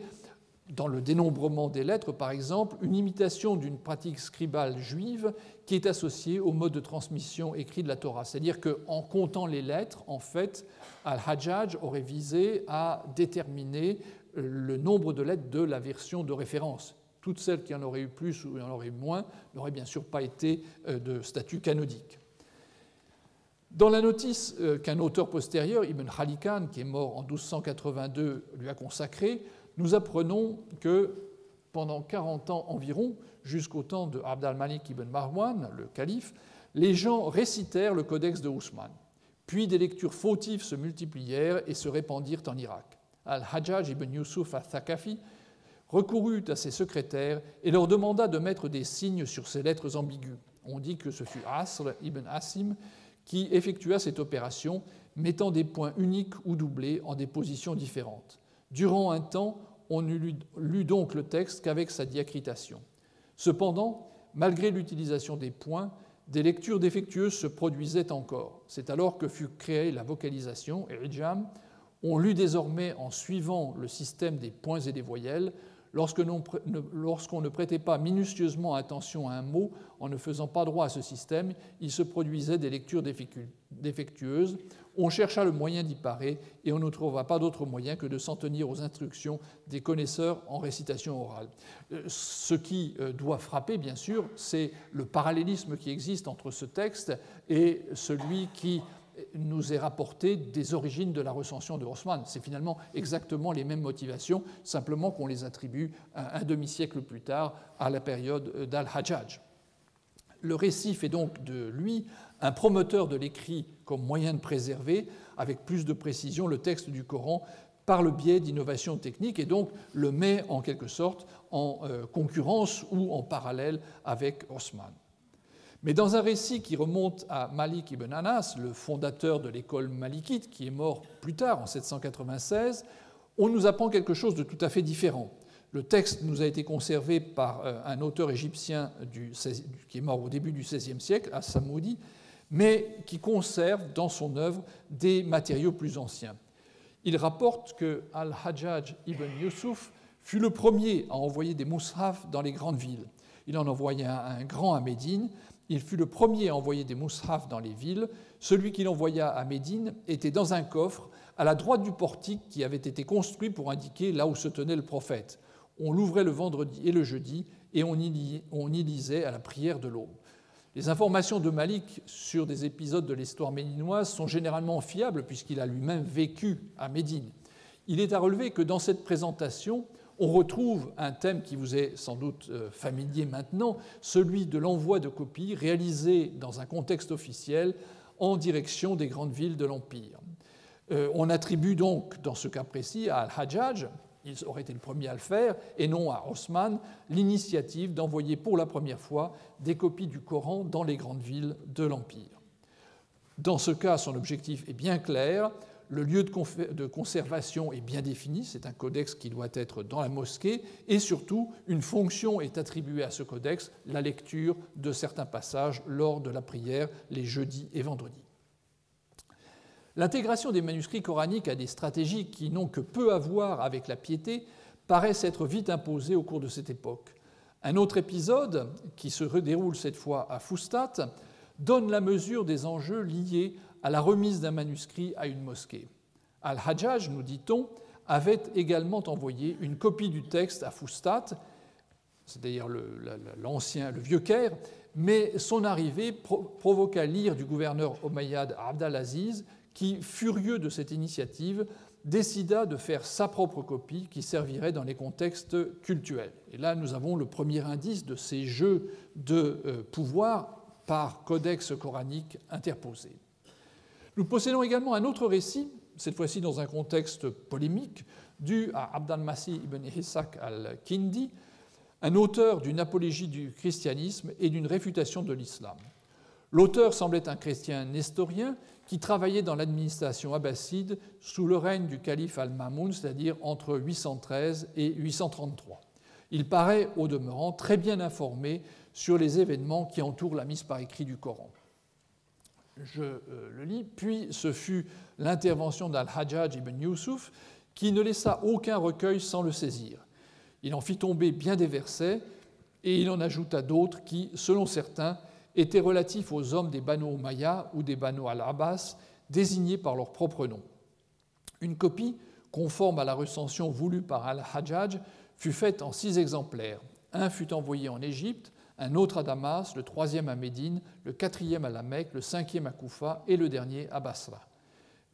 dans le dénombrement des lettres par exemple, une imitation d'une pratique scribale juive qui est associée au mode de transmission écrit de la Torah. C'est-à-dire qu'en comptant les lettres, en fait, Al-Hajjaj aurait visé à déterminer le nombre de lettres de la version de référence. Toutes celles qui en auraient eu plus ou en auraient eu moins n'auraient bien sûr pas été de statut canonique. Dans la notice qu'un auteur postérieur, Ibn Khalikan, qui est mort en 1282, lui a consacrée, nous apprenons que pendant 40 ans environ, jusqu'au temps de Abd al-Malik ibn Marwan, le calife, les gens récitèrent le codex de Ousmane. Puis des lectures fautives se multiplièrent et se répandirent en Irak. Al-Hajjaj ibn Yusuf al-Thaqafi recourut à ses secrétaires et leur demanda de mettre des signes sur ces lettres ambiguës. On dit que ce fut Asr ibn Asim qui effectua cette opération, mettant des points uniques ou doublés en des positions différentes. Durant un temps, on ne lut donc le texte qu'avec sa diacritation. Cependant, malgré l'utilisation des points, des lectures défectueuses se produisaient encore. C'est alors que fut créée la vocalisation, et Ijam. On lut désormais en suivant le système des points et des voyelles. Lorsqu'on ne prêtait pas minutieusement attention à un mot, en ne faisant pas droit à ce système, il se produisait des lectures défectueuse. On chercha le moyen d'y parer et on ne trouva pas d'autre moyen que de s'en tenir aux instructions des connaisseurs en récitation orale. Ce qui doit frapper, bien sûr, c'est le parallélisme qui existe entre ce texte et celui qui nous est rapporté des origines de la recension de Osman. C'est finalement exactement les mêmes motivations, simplement qu'on les attribue un demi-siècle plus tard à la période d'Al-Hajjaj. Le récit fait donc de lui un promoteur de l'écrit comme moyen de préserver avec plus de précision le texte du Coran par le biais d'innovations techniques et donc le met en quelque sorte en concurrence ou en parallèle avec Osman. Mais dans un récit qui remonte à Malik ibn Anas, le fondateur de l'école malikite, qui est mort plus tard en 796, on nous apprend quelque chose de tout à fait différent. Le texte nous a été conservé par un auteur égyptien qui est mort au début du XVIe siècle, As-Samoudi, mais qui conserve dans son œuvre des matériaux plus anciens. Il rapporte que Al-Hajjaj ibn Yusuf fut le premier à envoyer des mushaf dans les grandes villes. Il en envoya un grand à Médine. Il fut le premier à envoyer des mushaf dans les villes. Celui qu'il envoya à Médine était dans un coffre à la droite du portique qui avait été construit pour indiquer là où se tenait le prophète. On l'ouvrait le vendredi et le jeudi et on y lisait à la prière de l'aube. Les informations de Malik sur des épisodes de l'histoire médinoise sont généralement fiables puisqu'il a lui-même vécu à Médine. Il est à relever que dans cette présentation, on retrouve un thème qui vous est sans doute familier maintenant, celui de l'envoi de copies réalisées dans un contexte officiel en direction des grandes villes de l'Empire. On attribue donc, dans ce cas précis, à Al-Hajjaj, il aurait été le premier à le faire, et non à Osman, l'initiative d'envoyer pour la première fois des copies du Coran dans les grandes villes de l'Empire. Dans ce cas, son objectif est bien clair, le lieu de conservation est bien défini, c'est un codex qui doit être dans la mosquée, et surtout, une fonction est attribuée à ce codex, la lecture de certains passages lors de la prière les jeudis et vendredis. L'intégration des manuscrits coraniques à des stratégies qui n'ont que peu à voir avec la piété paraît s'être vite imposée au cours de cette époque. Un autre épisode, qui se déroule cette fois à Fustat, donne la mesure des enjeux liés à la remise d'un manuscrit à une mosquée. Al-Hajjaj, nous dit-on, avait également envoyé une copie du texte à Fustat, c'est-à-dire le vieux Caire, mais son arrivée provoqua l'ire du gouverneur omeyyade Abd al-Aziz, qui, furieux de cette initiative, décida de faire sa propre copie qui servirait dans les contextes cultuels. Et là, nous avons le premier indice de ces jeux de pouvoir par codex coranique interposé. Nous possédons également un autre récit, cette fois-ci dans un contexte polémique, dû à Abd al-Masih ibn Ishaq al-Kindi, un auteur d'une apologie du christianisme et d'une réfutation de l'islam. L'auteur semblait un chrétien nestorien qui travaillait dans l'administration abbasside sous le règne du calife al-Mamoun, c'est-à-dire entre 813 et 833. Il paraît, au demeurant, très bien informé sur les événements qui entourent la mise par écrit du Coran. Je le lis. Puis ce fut l'intervention d'Al-Hajjaj ibn Yusuf qui ne laissa aucun recueil sans le saisir. Il en fit tomber bien des versets et il en ajouta d'autres qui, selon certains, étaient relatifs aux hommes des Banu Umayya ou des Banu al-Abbas, désignés par leur propre nom. Une copie, conforme à la recension voulue par Al-Hajjaj, fut faite en 6 exemplaires. Un fut envoyé en Égypte, un autre à Damas, le 3e à Médine, le 4e à la Mecque, le 5e à Koufa et le dernier à Basra.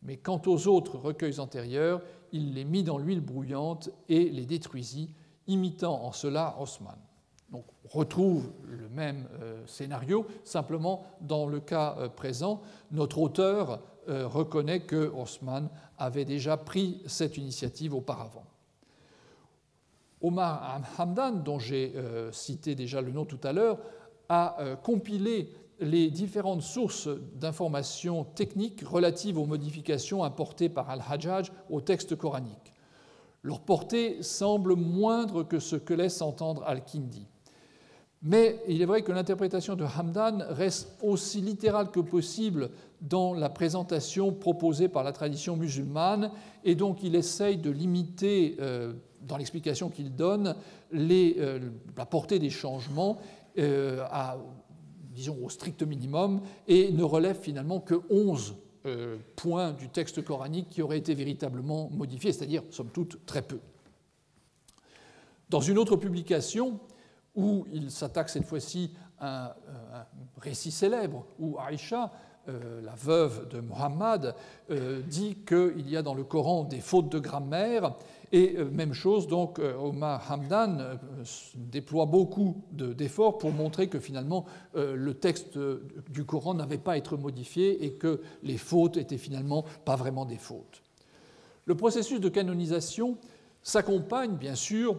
Mais quant aux autres recueils antérieurs, il les mit dans l'huile brouillante et les détruisit, imitant en cela Osman. Donc, on retrouve le même scénario, simplement dans le cas présent, notre auteur reconnaît que Osman avait déjà pris cette initiative auparavant. Omar Hamdan, dont j'ai cité déjà le nom tout à l'heure, a compilé les différentes sources d'informations techniques relatives aux modifications apportées par Al-Hajjaj au texte coranique. Leur portée semble moindre que ce que laisse entendre Al-Kindi. Mais il est vrai que l'interprétation de Hamdan reste aussi littérale que possible dans la présentation proposée par la tradition musulmane, et donc il essaye de limiter, dans l'explication qu'il donne, la portée des changements à disons au strict minimum, et ne relève finalement que 11 points du texte coranique qui auraient été véritablement modifiés, c'est-à-dire, somme toute, très peu. Dans une autre publication, où il s'attaque cette fois-ci à un récit célèbre, où Aïcha, la veuve de Muhammad, dit qu'il y a dans le Coran des fautes de grammaire, et même chose, donc Omar Hamdan déploie beaucoup d'efforts pour montrer que finalement le texte du Coran n'avait pas à être modifié et que les fautes étaient finalement pas vraiment des fautes. Le processus de canonisation s'accompagne bien sûr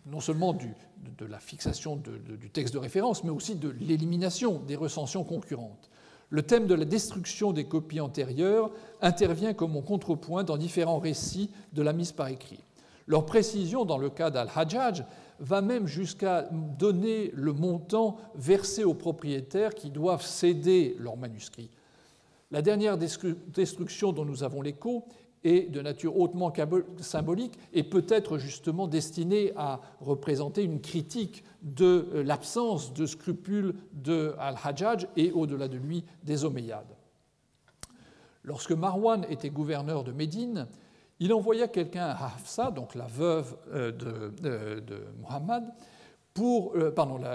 non seulement de la fixation du texte de référence, mais aussi de l'élimination des recensions concurrentes. Le thème de la destruction des copies antérieures intervient comme en contrepoint dans différents récits de la mise par écrit. Leur précision dans le cas d'Al-Hajjaj va même jusqu'à donner le montant versé aux propriétaires qui doivent céder leurs manuscrits. La dernière destruction dont nous avons l'écho est de nature hautement symbolique et peut-être justement destinée à représenter une critique de l'absence de scrupules de Al-Hajjaj et au-delà de lui des Omeyyades. Lorsque Marwan était gouverneur de Médine, il envoya quelqu'un à Hafsa, donc la veuve de Muhammad,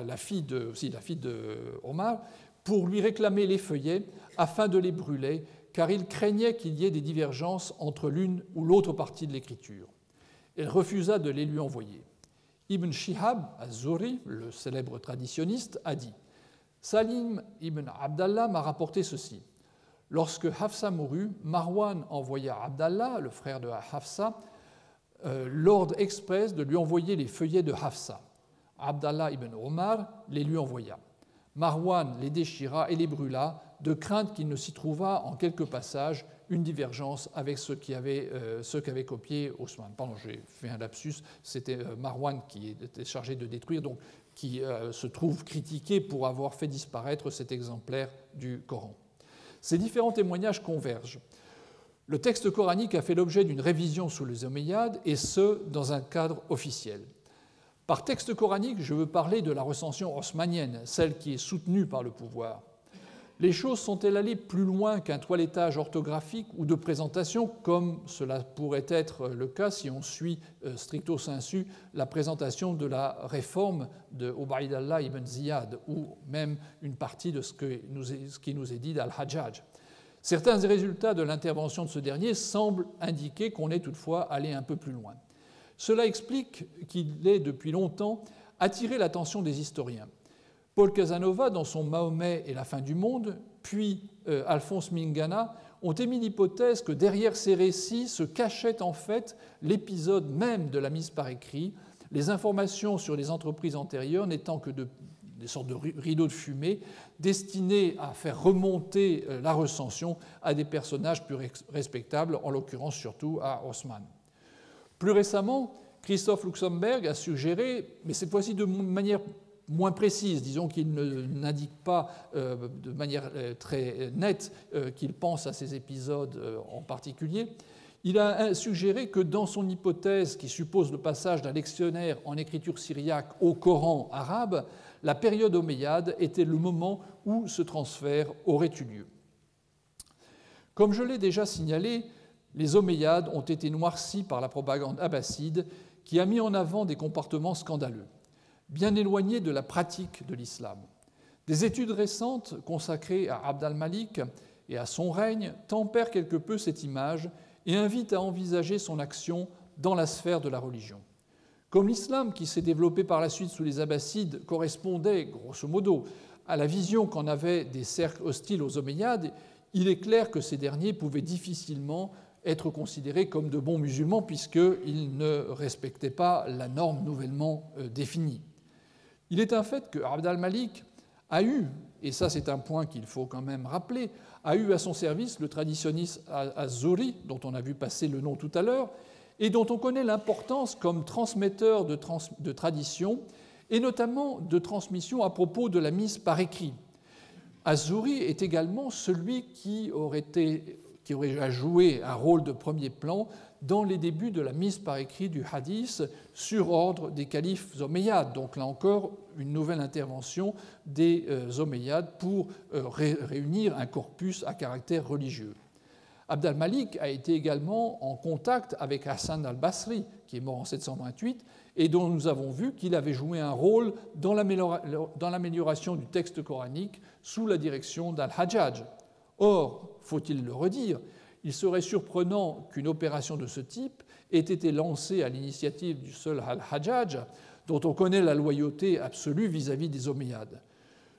la fille de Omar, pour lui réclamer les feuillets afin de les brûler, car il craignait qu'il y ait des divergences entre l'une ou l'autre partie de l'écriture. Elle refusa de les lui envoyer. Ibn Shihab az-Zuhri, le célèbre traditionniste, a dit « Salim ibn Abdallah m'a rapporté ceci. Lorsque Hafsa mourut, Marwan envoya Abdallah, le frère de Hafsa, l'ordre express de lui envoyer les feuillets de Hafsa. Abdallah ibn Omar les lui envoya. Marwan les déchira et les brûla, de crainte qu'il ne s'y trouvât en quelques passages une divergence avec ceux qu'avait copié Osman. Pardon, j'ai fait un lapsus, c'était Marwan qui était chargé de détruire, donc qui se trouve critiqué pour avoir fait disparaître cet exemplaire du Coran. Ces différents témoignages convergent. Le texte coranique a fait l'objet d'une révision sous les Omeyyades, et ce, dans un cadre officiel. Par texte coranique, je veux parler de la recension haussmannienne, celle qui est soutenue par le pouvoir. Les choses sont-elles allées plus loin qu'un toilettage orthographique ou de présentation, comme cela pourrait être le cas si on suit stricto sensu la présentation de la réforme de Ubaydallah ibn Ziyad, ou même une partie de ce qui nous est dit d'Al-Hajjaj. Certains résultats de l'intervention de ce dernier semblent indiquer qu'on est toutefois allé un peu plus loin. Cela explique qu'il ait depuis longtemps attiré l'attention des historiens. Paul Casanova, dans son Mahomet et la fin du monde, puis Alphonse Mingana, ont émis l'hypothèse que derrière ces récits se cachait en fait l'épisode même de la mise par écrit, les informations sur les entreprises antérieures n'étant que des sortes de rideaux de fumée destinés à faire remonter la recension à des personnages plus respectables, en l'occurrence surtout à Haussmann. Plus récemment, Christoph Luxemburg a suggéré, mais cette fois-ci de manière moins précise, disons qu'il n'indique pas de manière très nette qu'il pense à ces épisodes en particulier, il a suggéré que dans son hypothèse qui suppose le passage d'un lectionnaire en écriture syriaque au Coran arabe, la période omeyyade était le moment où ce transfert aurait eu lieu. Comme je l'ai déjà signalé, les Omeyyades ont été noircis par la propagande abbasside qui a mis en avant des comportements scandaleux, bien éloignés de la pratique de l'islam. Des études récentes consacrées à Abd al-Malik et à son règne tempèrent quelque peu cette image et invitent à envisager son action dans la sphère de la religion. Comme l'islam qui s'est développé par la suite sous les Abbassides correspondait, grosso modo, à la vision qu'en avaient des cercles hostiles aux Omeyyades, il est clair que ces derniers pouvaient difficilement être considérés comme de bons musulmans puisqu'ils ne respectaient pas la norme nouvellement définie. Il est un fait que Abd al-Malik a eu, et ça c'est un point qu'il faut quand même rappeler, a eu à son service le traditionniste az-Zuhri, dont on a vu passer le nom tout à l'heure, et dont on connaît l'importance comme transmetteur de tradition, et notamment de transmission à propos de la mise par écrit. Az-Zuhri est également celui qui aurait été qui aurait joué un rôle de premier plan dans les débuts de la mise par écrit du hadith sur ordre des califes omeyyades. Donc là encore, une nouvelle intervention des omeyyades pour réunir un corpus à caractère religieux. Abd al-Malik a été également en contact avec Hassan al-Basri, qui est mort en 728, et dont nous avons vu qu'il avait joué un rôle dans l'amélioration du texte coranique sous la direction d'al-Hajjaj. Or, faut-il le redire, il serait surprenant qu'une opération de ce type ait été lancée à l'initiative du seul al-Hajjaj, dont on connaît la loyauté absolue vis-à-vis des Omeyyades.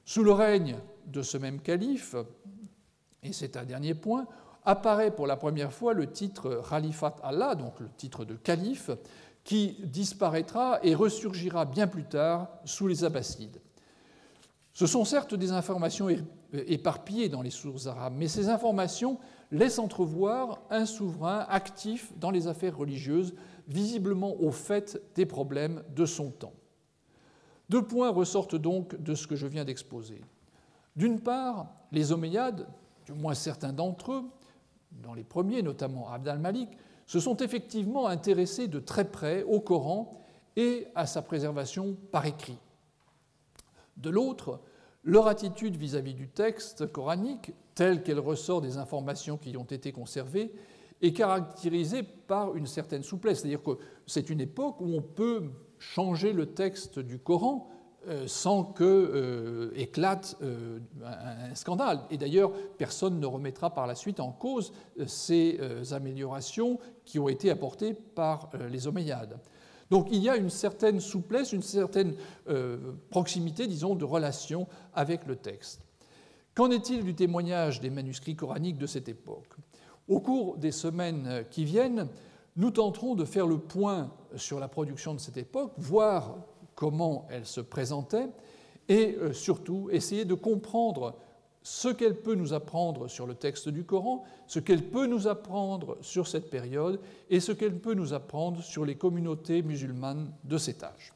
Sous le règne de ce même calife, et c'est un dernier point, apparaît pour la première fois le titre Khalifat Allah, donc le titre de calife, qui disparaîtra et ressurgira bien plus tard sous les Abbassides. Ce sont certes des informations éparpillées dans les sources arabes, mais ces informations laissent entrevoir un souverain actif dans les affaires religieuses, visiblement au fait des problèmes de son temps. Deux points ressortent donc de ce que je viens d'exposer. D'une part, les Omeyyades, du moins certains d'entre eux, dans les premiers, notamment Abd al-Malik, se sont effectivement intéressés de très près au Coran et à sa préservation par écrit. De l'autre, leur attitude vis-à-vis du texte coranique, telle qu'elle ressort des informations qui y ont été conservées, est caractérisée par une certaine souplesse. C'est-à-dire que c'est une époque où on peut changer le texte du Coran sans que éclate un scandale. Et d'ailleurs, personne ne remettra par la suite en cause ces améliorations qui ont été apportées par les Omeyyades. Donc il y a une certaine souplesse, une certaine proximité, disons, de relation avec le texte. Qu'en est-il du témoignage des manuscrits coraniques de cette époque ? Au cours des semaines qui viennent, nous tenterons de faire le point sur la production de cette époque, voir comment elle se présentait, et surtout essayer de comprendre ce qu'elle peut nous apprendre sur le texte du Coran, ce qu'elle peut nous apprendre sur cette période, et ce qu'elle peut nous apprendre sur les communautés musulmanes de cet âge.